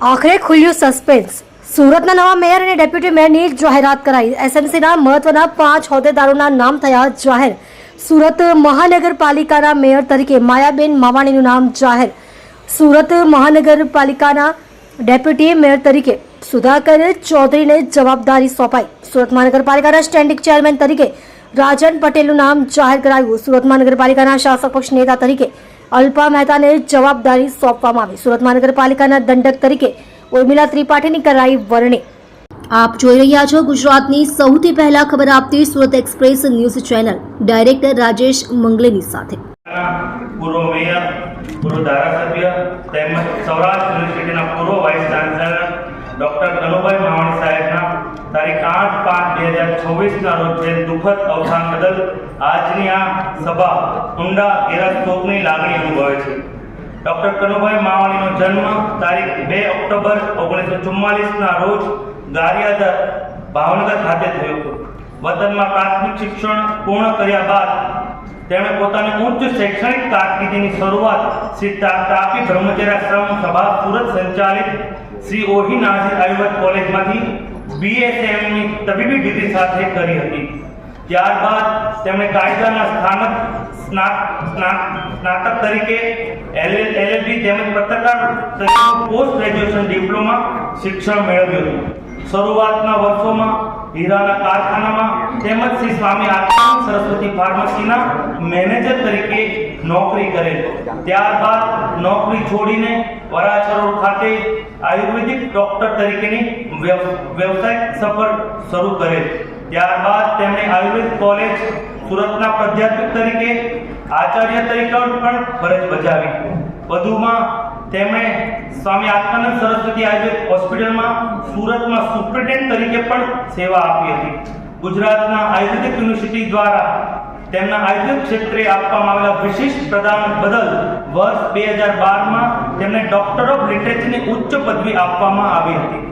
આખરે ખુલ્યું સસ્પેન્સ। સુરતના નવા મેયર અને ડેપ્યુટી મેયરની જાહેરાત કરાઈ। એસએમસીના મહત્વના 5 હોદ્દેદારોના નામ થયા જાહેર। સુરત મહાનગરપાલિકાના મેયર તરીકે માયાબેન માવાણીનું નામ જાહેર। સુરત મહાનગરપાલિકાના ડેપ્યુટી મેયર તરીકે સુધાકર ચૌધરીને જવાબદારી સોંપાઈ। સુરત મહાનગરપાલિકાના સ્ટેન્ડિંગ ચેરમેન તરીકે રાજન પટેલનું નામ જાહેર કરાયું। સુરત મહાનગરપાલિકાના શાસક પક્ષ નેતા તરીકે અલ્પા મહેતાને જવાબદારી સોંપવામાં આવી। સુરત મહાનગરપાલિકાના દંડક તરીકે ઉર્મિલા ત્રિપાઠીની કરાઈ વરણી। આપ જોઈ રહ્યા છો ગુજરાતની સૌથી પહેલા ખબર આપતી Surat express news channel. Director Rajesh Mangleni સાથે પૂર્વ મેયર, પૂર્વ ધારાસભ્ય તેમજ સૌરાષ્ટ્ર યુનિવર્સિટીના પૂર્વ vice chancellor doctor Kanubhai Mavani સાહેબના તારીખ 8/5/2024ના રોજ થયેલ દુઃખદ અવસાન બદલ આજની આ સભા ઊંડા ઘેરા શોકની લાગણી અનુભવે છે। ડોક્ટર કનુભાઈ માવાણીનો જન્મ તારીખ 2 ઓક્ટોબર 1944ના રોજ ગારિયાદર ભાવનગર ખાતે થયો હતો। વતનમાં પ્રાથમિક શિક્ષણ પૂર્ણ કર્યા બાદ તેમણે પોતાની ઉચ્ચ શૈક્ષણિક કારકિર્દીની શરૂઆત શ્રી તાપી બ્રહ્મચર્યાશ્રમ સભા સુરત સંચાલિત શ્રી ઓહી નાઝીર આયુર્વેદ કોલેજમાંથી BSMની તબીબી ડિગ્રી સાથે કરી હતી। ત્યારબાદ તેમણે કાયદાના સ્નાતક તરીકે LLB તેમજ પત્રકાર તરીકે પોસ્ટ ગ્રેજ્યુએશન ડિપ્લોમા શિક્ષણ મેળવ્યું હતું। શરૂઆતના વર્ષોમાં હીરાના કારખાનામાં તેમજ શ્રી સ્વામી આત્માનંદ સરસ્વતી ફાર્મસીના મેનેજર તરીકે નોકરી કરેલ। ત્યારબાદ નોકરી છોડીને વરાછરોડ ખાતે આયુર્વેદિક ડોક્ટર તરીકેની વ્યવસાયિક સફર શરૂ કરેલ। ત્યારબાદ તેમણે આયુર્વેદ કોલેજ સુરતના પ્રાધ્યાપક તરીકે આચાર્ય તરીકે પણ ફરજ બજાવી। વધુમાં તેમણે સ્વામી આત્માનંદ સરસ્વતી આયુર્વેદ હોસ્પિટલમાં સુરતમાં સુપ્રિન્ટેન્ડન્ટ તરીકે પણ સેવા આપી હતી। ગુજરાતના આયુર્વેદિક યુનિવર્સિટી દ્વારા તેમના આયુર્વેદ ક્ષેત્રે આપવામાં આવેલા વિશિષ્ટ પ્રદાન બદલ વર્ષ 2012માં તેમને ડોક્ટર ઓફ લિટરેચરની ઉચ્ચ પદવી આપવામાં આવી હતી।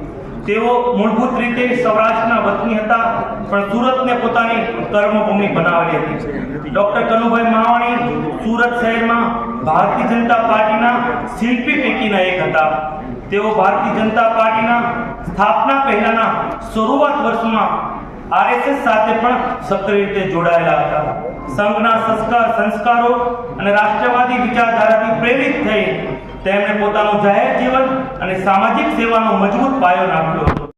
તેઓ મૂળભૂત રીતે સૌરાષ્ટ્રના વતની હતા, પણ સુરતને પોતાની કર્મભૂમિ બનાવેલી હતી। ડોક્ટર કનુભાઈ માવાણી સુરત શહેરમાં ભારતીય જનતા પાર્ટીના શિલ્પી પૈકીના એક હતા। તેઓ ભારતીય જનતા પાર્ટીના સ્થાપના પહેલાના શરૂઆત વર્ષમાં RSS સાથે પણ સક્રિય રીતે જોડાયેલા હતા। સંઘના સંસ્કારો અને રાષ્ટ્રવાદી વિચારધારાથી પ્રેરિત થઈ તેમણે પોતાનું જાહેર જીવન અને સામાજિક સેવાનો મજબૂત પાયો નાખ્યો હતો।